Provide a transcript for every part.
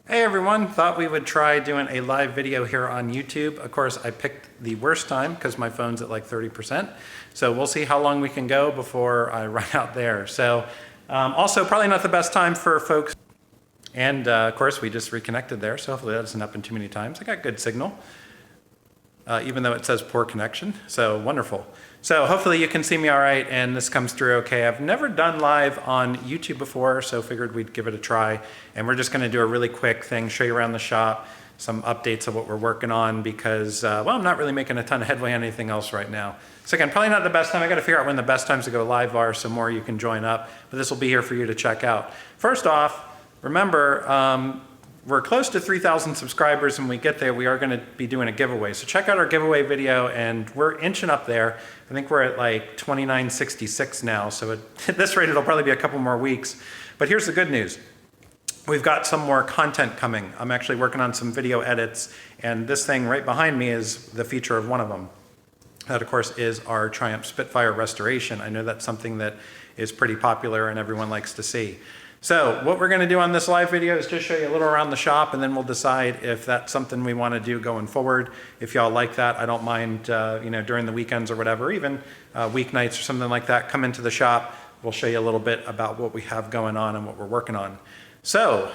Hey everyone, thought we would try doing a live video here on YouTube. Of course, I picked the worst time because my phone's at like 30%. So we'll see how long we can go before I run out there. So also probably not the best time for folks. And of course, we just reconnected there. So hopefully that doesn't happen too many times. I got good signal, even though it says poor connection. So wonderful. So hopefully you can see me all right and this comes through okay. I've never done live on YouTube before, so figured we'd give it a try. And we're just gonna do a really quick thing, show you around the shop, some updates of what we're working on because, well, I'm not really making a ton of headway on anything else right now. So again, probably not the best time. I gotta figure out when the best times to go live are so more you can join up, but this will be here for you to check out. First off, remember, we're close to 3,000 subscribers, and when we get there, we are gonna be doing a giveaway. So check out our giveaway video, and we're inching up there. I think we're at like 2966 now, so at this rate, it'll probably be a couple more weeks. But here's the good news. We've got some more content coming. I'm actually working on some video edits, and this thing right behind me is the feature of one of them. That, of course, is our Triumph Spitfire restoration. I know that's something that is pretty popular and everyone likes to see. So what we're gonna do on this live video is just show you a little around the shop, and then we'll decide if that's something we wanna do going forward. If y'all like that, I don't mind, during the weekends or whatever, even weeknights or something like that, come into the shop. We'll show you a little bit about what we have going on and what we're working on. So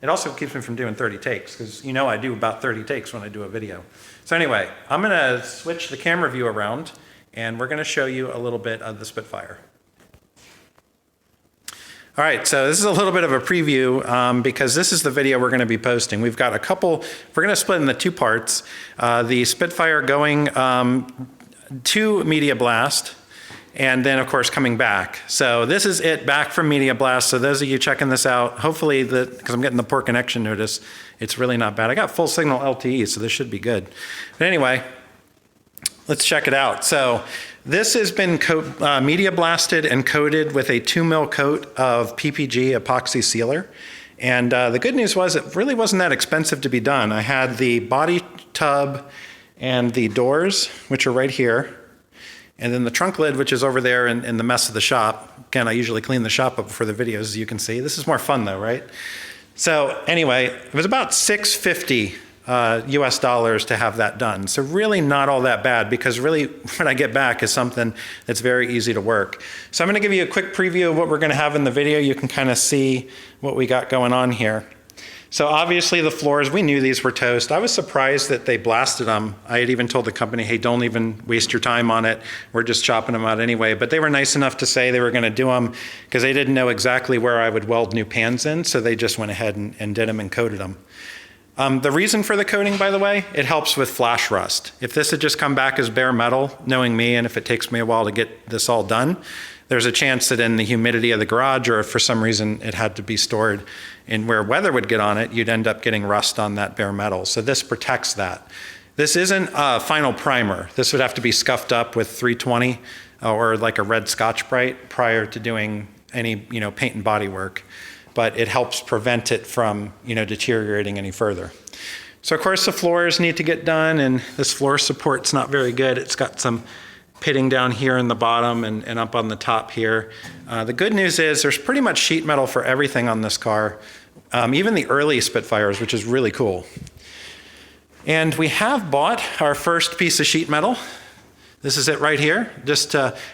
it also keeps me from doing 30 takes, because I do about 30 takes when I do a video. So anyway, I'm gonna switch the camera view around, and we're gonna show you a little bit of the Spitfire. All right, so this is a little bit of a preview because this is the video we're gonna be posting. We've got a couple, we're gonna split into two parts. The Spitfire going to Media Blast, and then of course coming back. So this is it back from Media Blast. So those of you checking this out, hopefully, because I'm getting the poor connection notice, it's really not bad. I got full signal LTE, so this should be good. But anyway, let's check it out. So this has been media blasted and coated with a 2 mil coat of PPG epoxy sealer. And the good news was it really wasn't that expensive to be done. I had the body tub and the doors, which are right here, and then the trunk lid, which is over there in the mess of the shop. Again, I usually clean the shop up before the videos, as you can see. This is more fun though, right? So anyway, it was about $650 US dollars to have that done. So really not all that bad, because really what I get back is something that's very easy to work. So I'm gonna give you a quick preview of what we're gonna have in the video. You can kind of see what we got going on here. So obviously the floors, we knew these were toast. I was surprised that they blasted them. I had even told the company, hey, don't even waste your time on it. We're just chopping them out anyway. But they were nice enough to say they were gonna do them because they didn't know exactly where I would weld new pans in. So they just went ahead and did them and coated them. The reason for the coating, by the way, it helps with flash rust. If this had just come back as bare metal, knowing me, and if it takes me a while to get this all done, there's a chance that in the humidity of the garage, or if for some reason it had to be stored in where weather would get on it, you'd end up getting rust on that bare metal. So this protects that. This isn't a final primer. This would have to be scuffed up with 320 or like a red Scotch-Brite prior to doing any paint and body work. But it helps prevent it from deteriorating any further. So of course the floors need to get done, and this floor support's not very good. It's got some pitting down here in the bottom and up on the top here. The good news is there's pretty much sheet metal for everything on this car, even the early Spitfires, which is really cool. And we have bought our first piece of sheet metal. This is it right here.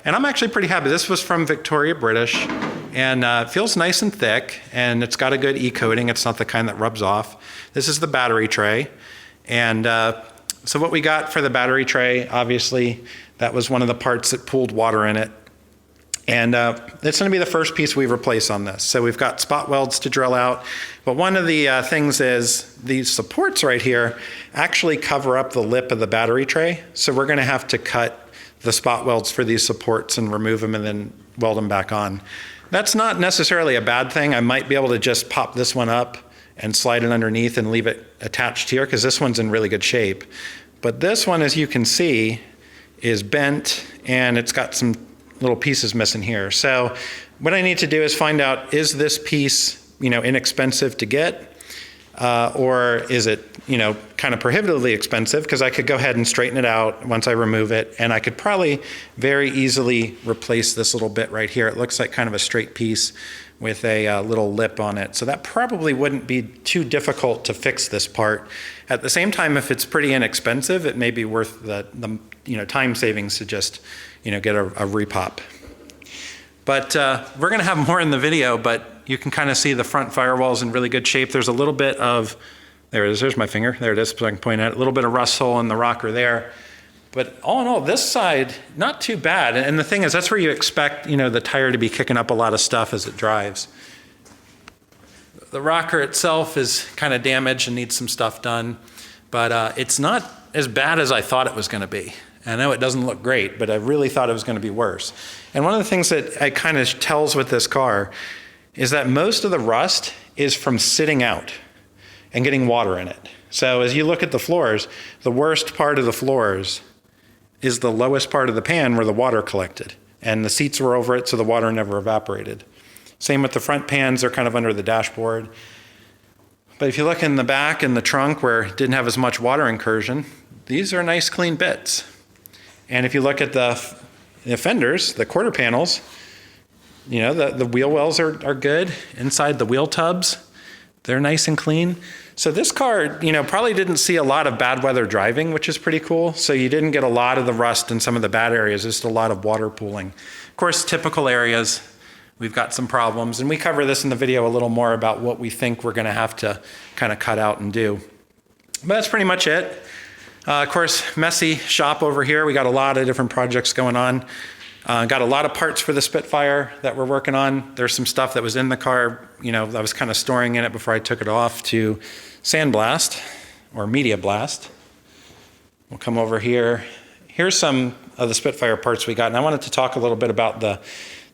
And I'm actually pretty happy. This was from Victoria British, and it feels nice and thick, and it's got a good e-coating. It's not the kind that rubs off. This is the battery tray. And so what we got for the battery tray, obviously, that was one of the parts that pooled water in it. And it's gonna be the first piece we replace on this. So we've got spot welds to drill out. But one of the things is these supports right here actually cover up the lip of the battery tray. So we're gonna have to cut the spot welds for these supports and remove them and then weld them back on. That's not necessarily a bad thing. I might be able to just pop this one up and slide it underneath and leave it attached here, because this one's in really good shape. But this one, as you can see, is bent, and it's got some little pieces missing here. So what I need to do is find out, is this piece inexpensive to get, or is it kind of prohibitively expensive? Because I could go ahead and straighten it out once I remove it, and I could probably very easily replace this little bit right here. It looks like kind of a straight piece, with a little lip on it. So that probably wouldn't be too difficult to fix this part. At the same time, if it's pretty inexpensive, it may be worth the time savings to just get a repop. But we're going to have more in the video, but you can kind of see the front firewall's in really good shape. There's a little bit of, there it is, there's my finger, there it is, so I can point at it, a little bit of rust hole in the rocker there. But all in all, this side, not too bad. And the thing is, that's where you expect, the tire to be kicking up a lot of stuff as it drives. The rocker itself is kind of damaged and needs some stuff done, but it's not as bad as I thought it was going to be. I know it doesn't look great, but I really thought it was going to be worse. And one of the things that it kind of tells with this car is that most of the rust is from sitting out and getting water in it. So as you look at the floors, the worst part of the floors is the lowest part of the pan where the water collected. And the seats were over it, so the water never evaporated. Same with the front pans, they're kind of under the dashboard. But if you look in the back and the trunk where it didn't have as much water incursion, these are nice clean bits. And if you look at the fenders, the quarter panels, the wheel wells are good. Inside the wheel tubs, they're nice and clean. So this car, probably didn't see a lot of bad weather driving, which is pretty cool. So you didn't get a lot of the rust in some of the bad areas, just a lot of water pooling. Of course, typical areas, we've got some problems. And we cover this in the video a little more about what we think we're going to have to kind of cut out and do. But that's pretty much it. Of course, messy shop over here. We got a lot of different projects going on. Got a lot of parts for the Spitfire that we're working on. There's some stuff that was in the car, I was kind of storing in it before I took it off to sandblast or media blast. We'll come over here. Here's some of the Spitfire parts we got, and I wanted to talk a little bit about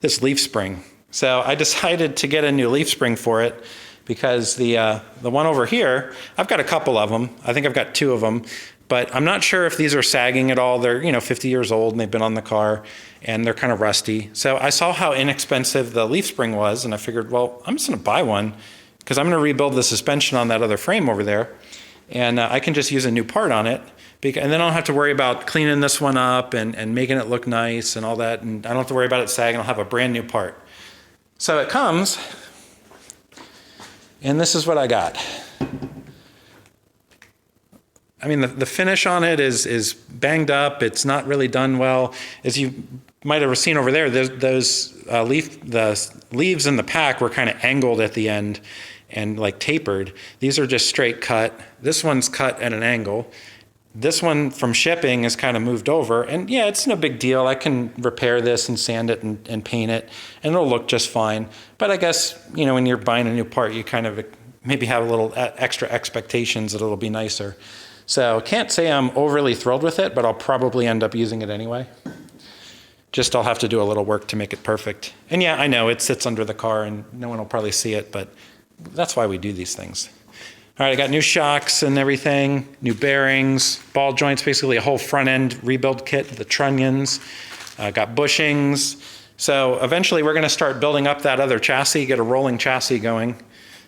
this leaf spring. So I decided to get a new leaf spring for it because the one over here, I've got a couple of them. I think I've got 2 of them. But I'm not sure if these are sagging at all. They're 50 years old and they've been on the car and they're kind of rusty. So I saw how inexpensive the leaf spring was and I figured, well, I'm just gonna buy one because I'm gonna rebuild the suspension on that other frame over there and I can just use a new part on it. And then I don't have to worry about cleaning this one up and making it look nice and all that. And I don't have to worry about it sagging. I'll have a brand new part. So it comes and this is what I got. I mean, the finish on it is banged up. It's not really done well. As you might have seen over there, the leaves in the pack were kind of angled at the end and like tapered. These are just straight cut. This one's cut at an angle. This one from shipping is kind of moved over. And yeah, it's no big deal. I can repair this and sand it and paint it, and it'll look just fine. But I guess, when you're buying a new part, you kind of maybe have a little extra expectations that it'll be nicer. So can't say I'm overly thrilled with it, but I'll probably end up using it anyway. Just I'll have to do a little work to make it perfect. And yeah, I know it sits under the car and no one will probably see it, but that's why we do these things. All right, I got new shocks and everything, new bearings, ball joints, basically a whole front end rebuild kit, the trunnions, got bushings. So eventually we're gonna start building up that other chassis, get a rolling chassis going.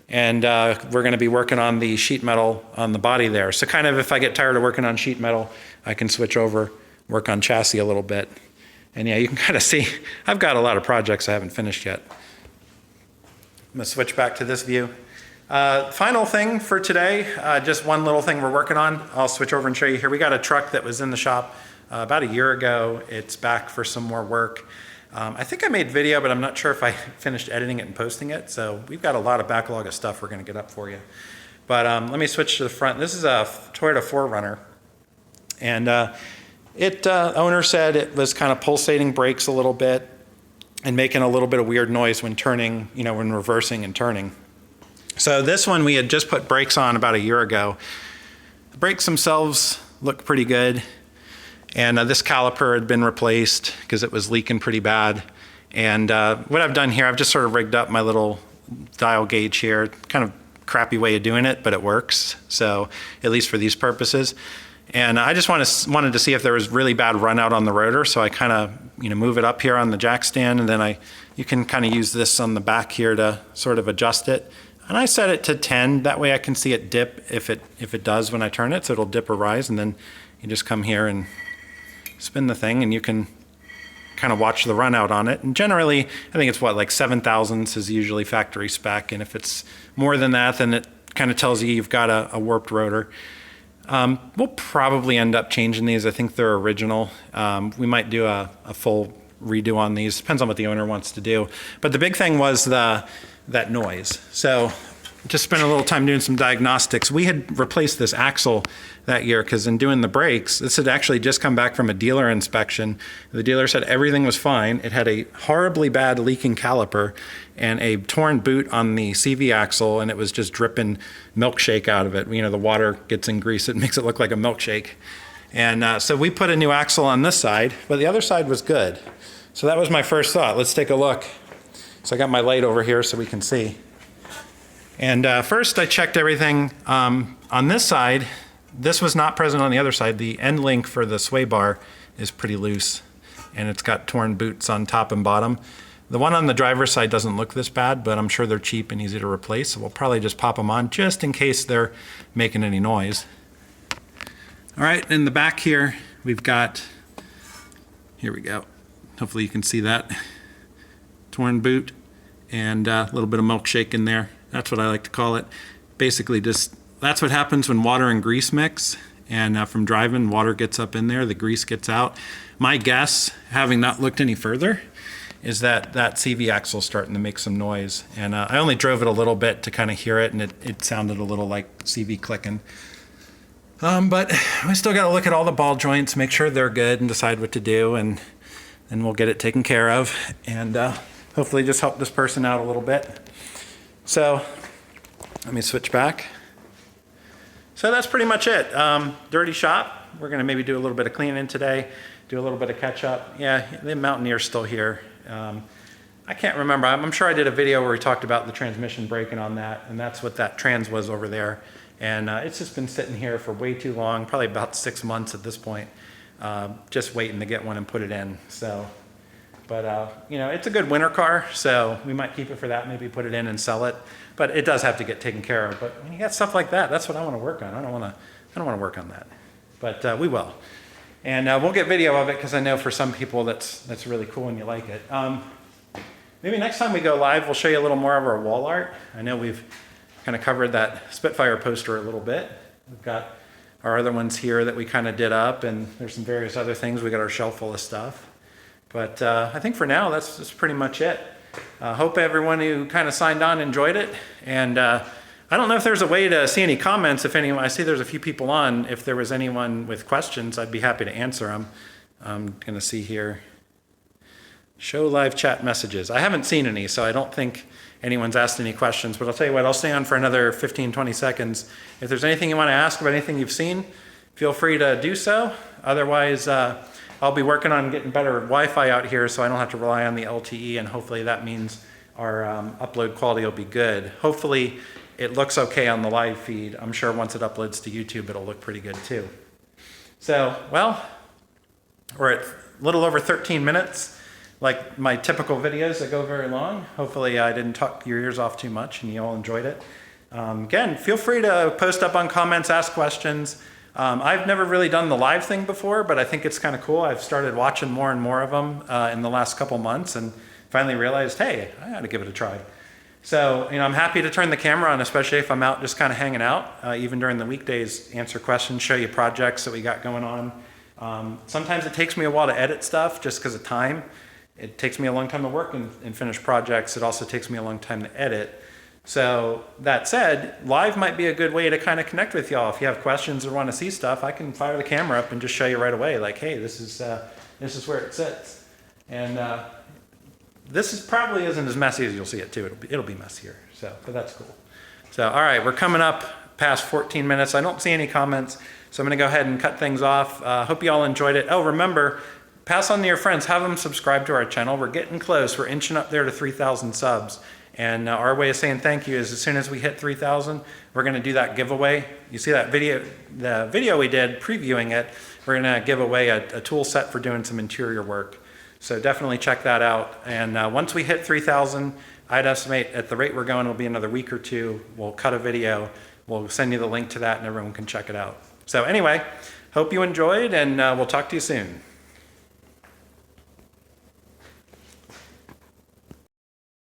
And we're going to be working on the sheet metal on the body there. So kind of if I get tired of working on sheet metal, I can switch over, work on chassis a little bit. And yeah, you can kind of see, I've got a lot of projects I haven't finished yet. I'm going to switch back to this view. Final thing for today, just one little thing we're working on. I'll switch over and show you here. We got a truck that was in the shop about a year ago. It's back for some more work. I think I made video, but I'm not sure if I finished editing it and posting it. So we've got a lot of backlog of stuff we're going to get up for you. But let me switch to the front. This is a Toyota 4Runner. And owner said it was kind of pulsating brakes a little bit and making a little bit of weird noise when turning, when reversing and turning. So this one we had just put brakes on about a year ago. The brakes themselves look pretty good. And this caliper had been replaced because it was leaking pretty bad. And what I've done here, I've just sort of rigged up my little dial gauge here. Kind of crappy way of doing it, but it works. So at least for these purposes. And I just wanted to see if there was really bad run out on the rotor. So I kind of move it up here on the jack stand, and then you can kind of use this on the back here to sort of adjust it. And I set it to 10. That way I can see it dip if it does when I turn it. So it'll dip or rise, and then you just come here and spin the thing, and you can kind of watch the run out on it. And generally, I think it's what, like 7 thousandths is usually factory spec. And if it's more than that, then it kind of tells you you've got a warped rotor. We'll probably end up changing these. I think they're original. We might do a full redo on these. Depends on what the owner wants to do. But the big thing was that noise. So just spent a little time doing some diagnostics. We had replaced this axle that year because in doing the brakes, this had actually just come back from a dealer inspection. The dealer said everything was fine. It had a horribly bad leaking caliper and a torn boot on the CV axle, and it was just dripping milkshake out of it. You know, the water gets in grease, it makes it look like a milkshake. And so we put a new axle on this side, but the other side was good. So that was my first thought. Let's take a look. So I got my light over here so we can see. And first I checked everything on this side. This was not present on the other side. The end link for the sway bar is pretty loose, and it's got torn boots on top and bottom. The one on the driver's side doesn't look this bad, but I'm sure they're cheap and easy to replace, so we'll probably just pop them on just in case they're making any noise. All right, in the back here, we've got, here we go. Hopefully you can see that. Torn boot and a little bit of milkshake in there. That's what I like to call it. Basically just, that's what happens when water and grease mix, and from driving, water gets up in there, the grease gets out. My guess, having not looked any further, is that CV axle is starting to make some noise. And I only drove it a little bit to kind of hear it, and it sounded a little like CV clicking. But we still got to look at all the ball joints, make sure they're good, and decide what to do, and then we'll get it taken care of, and hopefully just help this person out a little bit. So let me switch back. So that's pretty much it. Dirty shop. We're going to maybe do a little bit of cleaning today, do a little bit of catch up. Yeah, the Mountaineer's still here. I can't remember. I'm sure I did a video where we talked about the transmission breaking on that, and that's what that trans was over there. And it's just been sitting here for way too long, probably about 6 months at this point, just waiting to get one and put it in. So, but you know, it's a good winter car, so we might keep it for that, maybe put it in and sell it. But it does have to get taken care of. But when you got stuff like that, that's what I want to work on. I don't want to work on that, but we will. And we'll get video of it because I know for some people that's really cool and you like it. Maybe next time we go live, we'll show you a little more of our wall art. I know we've kind of covered that Spitfire poster a little bit. We've got our other ones here that we kind of did up, and there's some various other things. We got our shelf full of stuff. But I think for now, that's pretty much it. Hope everyone who kind of signed on enjoyed it. And I don't know if there's a way to see any comments. If anyone, I see there's a few people on. If there was anyone with questions, I'd be happy to answer them. I'm going to see here. Show live chat messages. I haven't seen any, so I don't think anyone's asked any questions. But I'll tell you what, I'll stay on for another 15, 20 seconds. If there's anything you want to ask about anything you've seen, feel free to do so. Otherwise, I'll be working on getting better Wi-Fi out here so I don't have to rely on the LTE, and hopefully that means our upload quality will be good. Hopefully it looks okay on the live feed. I'm sure once it uploads to YouTube, it'll look pretty good too. So, well, we're at a little over 13 minutes. Like my typical videos that go very long. Hopefully I didn't talk your ears off too much and you all enjoyed it. Again, feel free to post up on comments, ask questions. I've never really done the live thing before, but I think it's kind of cool. I've started watching more and more of them in the last couple months and finally realized, hey, I ought to give it a try. So, you know, I'm happy to turn the camera on, especially if I'm out just kind of hanging out, even during the weekdays, answer questions, show you projects that we got going on. Sometimes it takes me a while to edit stuff just because of time. It takes me a long time to work and finish projects. It also takes me a long time to edit. So that said, live might be a good way to kind of connect with y'all. If you have questions or want to see stuff, I can fire the camera up and just show you right away, like, hey, this is where it sits. And this probably isn't as messy as you'll see it too. It'll be messier. So, but that's cool. So, all right, we're coming up past 14 minutes. I don't see any comments, so I'm going to go ahead and cut things off. Hope you all enjoyed it. Oh, remember, pass on to your friends. Have them subscribe to our channel. We're getting close. We're inching up there to 3,000 subs. And our way of saying thank you is as soon as we hit 3,000, we're going to do that giveaway. You see that video, the video we did previewing it, we're going to give away a tool set for doing some interior work. So definitely check that out. And once we hit 3,000, I'd estimate at the rate we're going, it'll be another week or two. We'll cut a video. We'll send you the link to that and everyone can check it out. So anyway, hope you enjoyed and we'll talk to you soon.